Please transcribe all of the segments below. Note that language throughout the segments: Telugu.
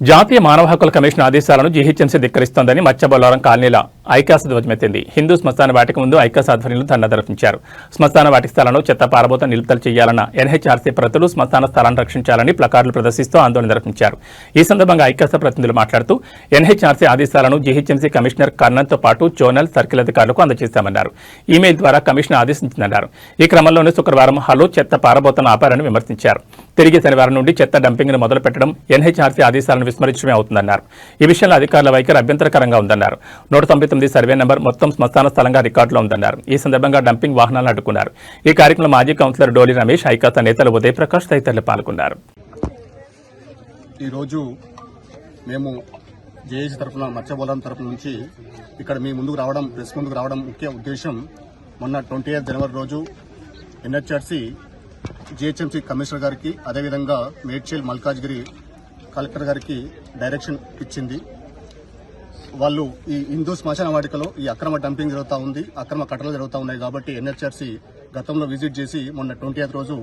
జాతీయ మానవ హక్కుల కమిషన్ ఆదేశాలను జీహెచ్ఎంసీ ధిక్కరిస్తోందని మత్స్యబొల్లారం కాలనీల ఐకాస ధ్వజమెత్తింది. హిందూ శ్మశాన వాటిక ముందు ఐకాస ఆధ్వర్యంలో ధర్నా నిర్వహించారు. శ్మశాన వాటిక స్థలాలను చెత్త పారబోత నిలుపుదల చేయాలన్న ఎన్హెచ్ఆర్సీ ప్రతులు శ్మశాన స్థలాన్ని రక్షించాలని ప్లకార్డులు ప్రదర్శిస్తూ ఆందోళన నిర్వహించారు. ఈ సందర్భంగా ఐకాస ప్రతినిధులు మాట్లాడుతూ ఎన్హెచ్ఆర్సీ ఆదేశాలను జీహెచ్ఎంసీ కమిషనర్ కర్ణన్తో పాటు జోనల్ సర్కిల్ అధికారులకు అందజేశామన్నారు. ఈమెయిల్ ద్వారా కమిషన్ ఆదేశించిందన్నారు. ఈ క్రమంలోనే శుక్రవారం హలో చెత్త పారబోతను ఆపారని విమర్శించారు. తిరిగి శనివారం నుండి చెత్త డంపింగ్ను మొదలు పెట్టడం ఎన్హెచ్ఆర్సీ ఆదేశాలను విస్మరించడమే అవుతుందన్నారు. ఈ విషయంలో అధికారుల వైఖరి అభ్యంతరకరంగా ఉందన్నారు. 199 సర్వే నెంబర్ మొత్తం శ్మశాన స్థలంగా రికార్డులో ఉందన్నారు. ఈ సందర్భంగా డంపింగ్ వాహనాలను అడ్డుకున్నారు. ఈ కార్యక్రమంలో మాజీ కౌన్సిలర్ డోలి రమేష్, ఐకాస నేతలు ఉదయ్ ప్రకాష్ తదితరులు పాల్గొన్నారు. ఈరోజు మేము జేఏసీ తరఫున మత్స్యబొల్లారం తరఫు నుంచి ఇక్కడ మీ ముందుకు రావడం, ప్రెస్ ముందుకు రావడం ముఖ్య ఉద్దేశం, మొన్న 28 జనవరి రోజు ఎన్హెచ్ఆర్సీ జీహెచ్ఎంసీ కమిషనర్ గారికి, అదేవిధంగా మేడ్చల్ మల్కాజ్గిరి కలెక్టర్ గారికి డైరెక్షన్ ఇచ్చింది. వాళ్ళు ఈ హిందూ శ్మశాన వాటికలో ఈ అక్రమ డంపింగ్ జరుగుతూ ఉంది, అక్రమ కట్టలు జరుగుతూ ఉన్నాయి. కాబట్టి ఎన్హెచ్ఆర్సీ గతంలో విజిట్ చేసి మొన్న 28 రోజు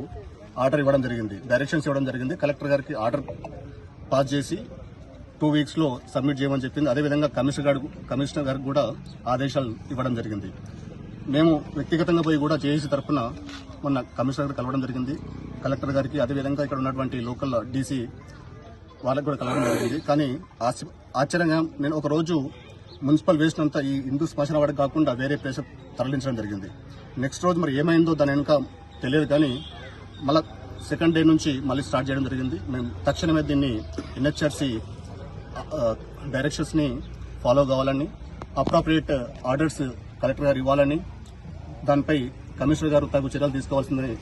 ఆర్డర్ ఇవ్వడం జరిగింది, డైరెక్షన్స్ ఇవ్వడం జరిగింది. కలెక్టర్ గారికి ఆర్డర్ పాస్ చేసి 2 వీక్స్ లో సబ్మిట్ చేయమని చెప్పింది. అదేవిధంగా కమిషనర్ గారికి కూడా ఆదేశాలు ఇవ్వడం జరిగింది. మేము వ్యక్తిగతంగా పోయి కూడా జేఏసీ తరఫున మొన్న కమిషనర్ గారికి కలవడం జరిగింది, కలెక్టర్ గారికి, అదేవిధంగా ఇక్కడ ఉన్నటువంటి లోకల్ డీసీ వాళ్ళకి కూడా కలవడం జరిగింది. కానీ ఆశ్చర్యంగా నేను ఒక రోజు మున్సిపల్ వేస్ట్ అంతా ఈ హిందూ శ్మశాన వాడికి కాకుండా వేరే ప్లేస్ తరలించడం జరిగింది. నెక్స్ట్ రోజు మరి ఏమైందో దాని వెనుక తెలియదు. కానీ మళ్ళీ సెకండ్ డే నుంచి మళ్ళీ స్టార్ట్ చేయడం జరిగింది. మేము తక్షణమే దీన్ని ఎన్హెచ్ఆర్సీ డైరెక్షన్స్ ని ఫాలో కావాలని, అప్రాప్రియేట్ ఆర్డర్స్ కలెక్టర్ గారు ఇవ్వాలని, దానిపై కమిషనర్ గారు తగు చర్యలు తీసుకోవాల్సిందని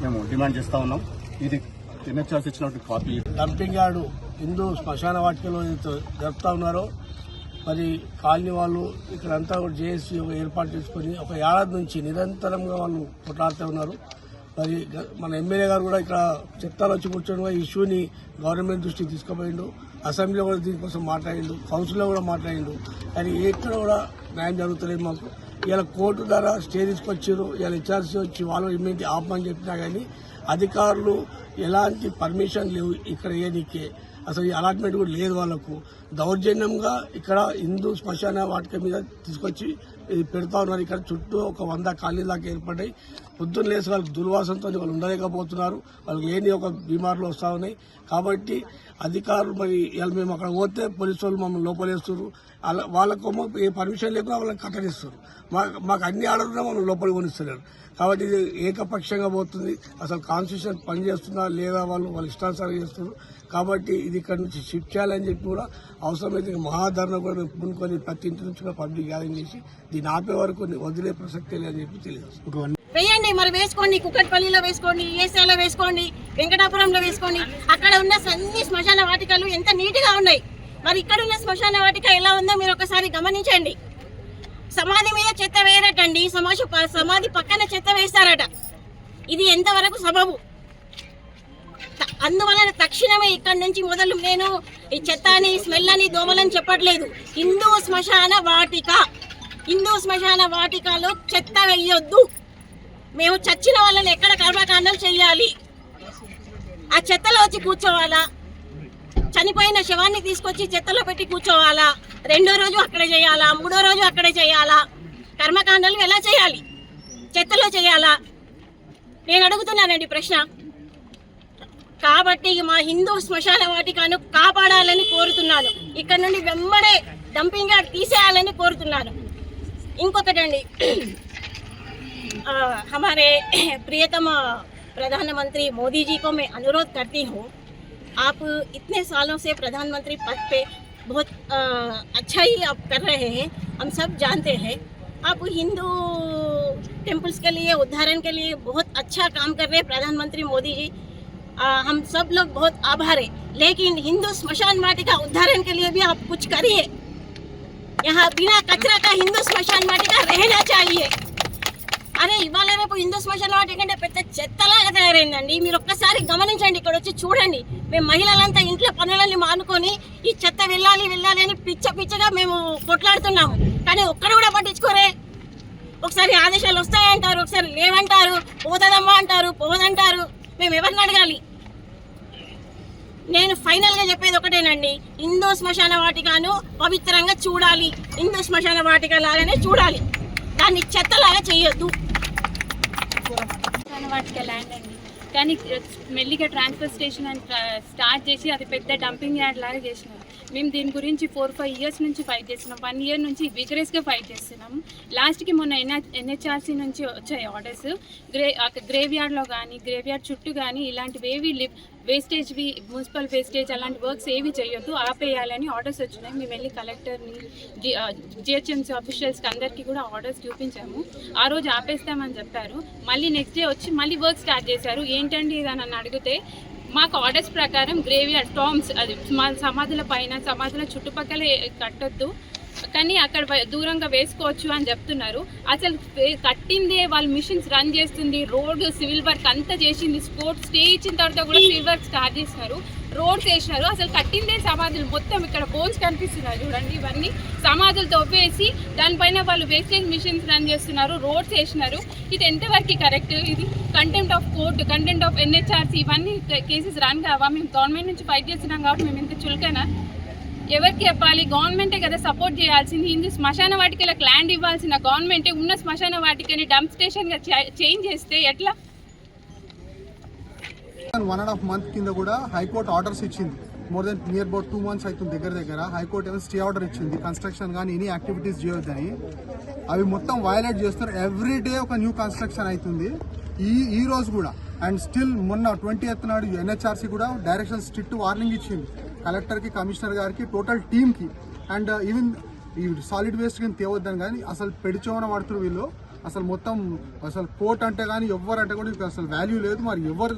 మేము డిమాండ్ చేస్తా ఉన్నాం. ఇది ఎన్హెచ్ఆర్సీ ఇచ్చినటువంటి కాపీ. డంపింగ్ యార్డ్ హిందూ శ్మశాన వాటికలో జరుపుతా ఉన్నారో మరి కాలనీ వాళ్ళు ఇక్కడంతా జేఏసీ ఏర్పాటు చేసుకుని ఒక ఏడాది నుంచి నిరంతరంగా వాళ్ళు కొట్లాడుతూ ఉన్నారు. మరి మన ఎమ్మెల్యే గారు కూడా ఇక్కడ చెత్తలు వచ్చి కూర్చొని ఈ ఇష్యూని గవర్నమెంట్ దృష్టికి తీసుకుపోయిండు. అసెంబ్లీలో కూడా దీనికోసం మాట్లాడిండు, కౌన్సిల్లో కూడా మాట్లాడిండు. కానీ ఎక్కడ కూడా న్యాయం జరుగుతలేదు మాకు. ఇలా కోర్టు ద్వారా స్టే తీసుకొచ్చారు, ఇలా హెచ్ఆర్సీ వచ్చి వాళ్ళు ఇమ్మీడియట్ ఆపమని చెప్పినా కానీ అధికారులు ఎలాంటి పర్మిషన్ లేవు ఇక్కడ ఏదికే. అసలు ఈ అలాట్మెంట్ కూడా లేదు. వాళ్లకు దౌర్జన్యంగా ఇక్కడ హిందూ శ్మశాన వాటిక మీద తీసుకొచ్చి పెడతా ఉన్నారు. ఇక్కడ చుట్టూ ఒక 100 కాలనీ దాకా ఏర్పడ్డాయి. పొద్దున్న లేసి వాళ్ళకి దుర్వాసనతో వాళ్ళు ఉండలేకపోతున్నారు. వాళ్ళకి లేని ఒక బీమార్లు వస్తూ ఉన్నాయి. కాబట్టి అధికారులు మరి ఇలా మేము అక్కడ పోతే పోలీసు వాళ్ళు మమ్మల్ని లోపలేస్తున్నారు. అలా వాళ్ళకు ఏ పర్మిషన్ లేకుండా వాళ్ళకి కట్టడిస్తారు. మాకు అన్ని ఆర్డర్లు మనం లోపలికి కొనిస్తున్నారు. కాబట్టి ఇది ఏకపక్షంగా పోతుంది. అసలు కాన్స్టిట్యూషన్ పనిచేస్తుందా లేదా వాళ్ళ ఇష్టానుసారం చేస్తున్నారు. కాబట్టి ఇది ఇక్కడ నుంచి షిఫ్ట్ చేయాలని చెప్పి కూడా అవసరమైతే మహాధరణ కూడా మేము పూనుకొని ప్రతి ఇంటి నుంచి కూడా పబ్లిక్ గ్యాదరింగ్ చేసి దీన్ని ఆపే వరకు వదిలే ప్రసక్తే లేదని చెప్పి తెలియదు. వేయండి, మరి వేసుకోండి, కుక్కట్పల్లిలో వేసుకోండి, ఏసాలో వేసుకోండి, వెంకటాపురంలో వేసుకోండి. అక్కడ ఉన్న అన్ని శ్మశాన వాటికలు ఎంత నీట్ గా ఉన్నాయి. మరి ఇక్కడ ఉన్న శ్మశాన వాటిక ఎలా ఉందో మీరు ఒకసారి గమనించండి. సమాధి మీద చెత్త వేయరటండి, సమాధి పక్కన చెత్త వేస్తారట. ఇది ఎంతవరకు సబబు? అందువలన తక్షణమే ఇక్కడి నుంచి మొదలు నేను ఈ చెత్త అని, స్మెల్ అని, దోమలని చెప్పట్లేదు. హిందూ శ్మశాన వాటికలో చెత్త వేయొద్దు. మేము చచ్చిన వాళ్ళని ఎక్కడ కర్మకాండాలు చేయాలి? ఆ చెత్తలో వచ్చి కూర్చోవాలా? చనిపోయిన శవాన్ని తీసుకొచ్చి చెత్తలో పెట్టి కూర్చోవాలా? 2వ రోజు అక్కడ చేయాలా? 3వ రోజు అక్కడే చేయాలా? కర్మకాండాలు ఎలా చేయాలి? చెత్తలో చేయాలా? నేను అడుగుతున్నానండి ప్రశ్న. కాబట్టి మా హిందూ శ్మశాన వాటికను కాపాడాలని కోరుతున్నాను. ఇక్కడ నుండి వెంబడే డంపింగ్ యార్డ్ తీసేయాలని కోరుతున్నాను. ఇంకొకటండి, हमारे प्रियतम प्रधानमंत्री मोदी जी को मैं अनुरोध करती हूँ, आप इतने सालों से प्रधानमंत्री पद पे बहुत अच्छा ही आप कर रहे हैं, हम सब जानते हैं. आप हिंदू टेम्पल्स के लिए, उद्धारण के लिए बहुत अच्छा काम कर रहे हैं प्रधानमंत्री मोदी जी. हम सब लोग बहुत आभार है. लेकिन हिंदू श्मशान वाटिका उद्धारण के लिए भी आप कुछ करिए. यहाँ बिना कचरा का हिंदू श्मशान वाटिका रहना चाहिए. అరే ఇవాళ రేపు హిందూ శ్మశాన వాటికంటే పెద్ద చెత్తలాగా తయారైందండి. మీరు ఒక్కసారి గమనించండి, ఇక్కడ వచ్చి చూడండి. మేము మహిళలంతా ఇంట్లో పనులని మానుకొని ఈ చెత్త వెళ్ళాలి అని పిచ్చగా మేము కొట్లాడుతున్నాము. కానీ ఒక్కరు కూడా పట్టించుకోరే. ఒకసారి ఆదేశాలు వస్తాయంటారు, ఒకసారి లేవంటారు, పోతుందమ్మా అంటారు, పోదంటారు. మేము ఎవరిని అడగాలి? నేను ఫైనల్ గా చెప్పేది ఒకటేనండి, హిందూ శ్మశాన వాటికను పవిత్రంగా చూడాలి, హిందూ శ్మశాన వాటిక లాగానే చూడాలి, దాన్ని చెత్తలాగా చేయొద్దు. శ్మశాన వాటిక ల్యాండ్ అండి, కానీ మెల్లిగా ట్రాన్స్ఫర్ స్టేషన్ అని స్టార్ట్ చేసి అది పెద్ద డంపింగ్ యార్డ్ లాగా చేసినారు. మేము దీని గురించి 4-5 ఇయర్స్ నుంచి ఫైట్ చేస్తున్నాం. 1 ఇయర్ నుంచి విగరస్గా ఫైట్ చేస్తున్నాము. లాస్ట్కి మొన్న NHRC నుంచి వచ్చాయి ఆర్డర్స్. గ్రేవ్ యార్డ్లో కానీ గ్రేవ్ యార్డ్ చుట్టూ కానీ ఇలాంటివి ఏవి వేస్టేజ్వి, మున్సిపల్ వేస్టేజ్ అలాంటి వర్క్స్ ఏవి చేయొద్దు, ఆపేయాలని ఆర్డర్స్ వచ్చినాయి. మేము వెళ్ళి కలెక్టర్ని, GHMC ఆఫీషియల్స్కి అందరికీ కూడా ఆర్డర్స్ చూపించాము. ఆ రోజు ఆపేస్తామని చెప్పారు. మళ్ళీ నెక్స్ట్ డే వచ్చి మళ్ళీ వర్క్ స్టార్ట్ చేశారు. ఏంటండి ఇది అని అడిగితే మాకు ఆర్డర్స్ ప్రకారం గ్రేవ్ యార్డ్ టాంబ్స్, అది సమాధుల పైన సమాధుల చుట్టుపక్కలే కట్టొద్దు, కానీ అక్కడ దూరంగా వేసుకోవచ్చు అని చెప్తున్నారు. అసలు కట్టిందే వాళ్ళు మిషన్స్ రన్ చేస్తుంది, రోడ్డు సివిల్ వర్క్ అంతా చేసింది, స్టే ఇచ్చిన తర్వాత కూడా సివిల్ వర్క్ స్టార్ట్ చేసినారు, రోడ్స్ వేసినారు. అసలు కట్టిందే సమాధులు, మొత్తం ఇక్కడ బోన్స్ కనిపిస్తున్నాయి చూడండి, ఇవన్నీ సమాధులు తవ్వేసి దానిపైన వాళ్ళు వేస్టేజ్ మిషన్స్ రన్ చేస్తున్నారు, రోడ్స్ వేసినారు. ఇది ఎంతవరకు కరెక్ట్? ఇది contempt of court, contempt of NHRC, ఇవన్నీ కేసెస్ రన్ కావా? మేము గవర్నమెంట్ నుంచి ఫైట్ చేస్తున్నాం కాబట్టి మేము ఇంత చులకనా? ఎవరికి చెప్పాలి? గవర్నమెంటే కదా సపోర్ట్ చేయాల్సింది. హిందూ శ్మశాన వాటికలకు ల్యాండ్ ఇవ్వాల్సిన గవర్నమెంటే ఉన్న శ్మశాన వాటికని డంప్ స్టేషన్గా చేంజ్ చేస్తే ఎట్లా? 1.5 month కింద కూడా హైకోర్టు ఆర్డర్స్ ఇచ్చింది. More than near about 2 months అవుతుంది దగ్గర. హైకోర్టు ఏమో స్టే ఆర్డర్ ఇచ్చింది, కన్స్ట్రక్షన్ కానీ ఎనీ యాక్టివిటీస్ చేయొద్దని. అవి మొత్తం వయలేట్ చేస్తున్నారు. ఎవ్రీ డే ఒక న్యూ కన్స్ట్రక్షన్ అవుతుంది. ఈ రోజు కూడా అండ్ స్టిల్ మొన్న 20th నాడు NHRC కూడా డైరెక్షన్ స్ట్రిక్ట్ వార్నింగ్ ఇచ్చింది కలెక్టర్కి, కమిషనర్ గారికి, టోటల్ టీమ్కి. అండ్ ఈవెన్ ఈ సాలిడ్ వేస్ట్ కింద తేవద్దని, కానీ అసలు పెడిచోన పడుతున్నారు వీళ్ళు. అసలు మొత్తం అసలు కోర్ట్ అంటే కానీ ఎవరంటే కూడా అసలు వాల్యూ లేదు. మరి ఎవరు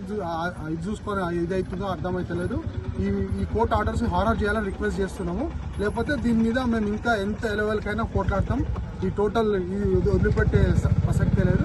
ఇది చూసుకొని ఇది అవుతుందో అర్థమైతలేదు. ఈ కోర్ట్ ఆర్డర్స్ హానర్ చేయాలని రిక్వెస్ట్ చేస్తున్నాము. లేకపోతే దీని మీద మేము ఇంకా ఎంత లెవెల్కైనా పోట్లాడతాం. ఈ టోటల్ వదిలిపెట్టే ప్రసక్తే లేదు.